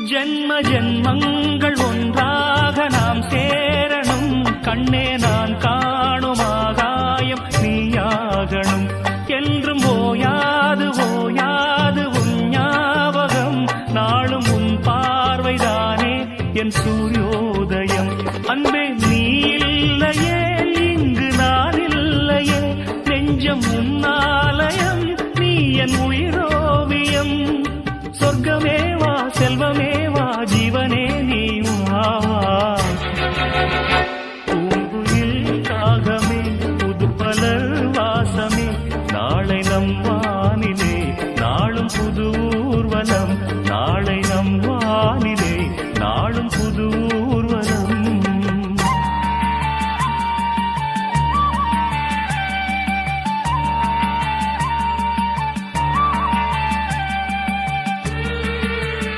ஜென்ம ஜென்மங்கள் ஒன்றாக நாம் சேரணும். கண்ணே நான் காணும் ஆகாயம் நீயாகணும். என்றும் ஓயாது ஓயாது உன் ஞாபகம். நாளும் உன் பார்வைதானே என் சூரியோதயம். அன்பே நீ இல்லையே இங்கு நான் இல்லையே. நெஞ்சம் உன்னாலயம் நீ என்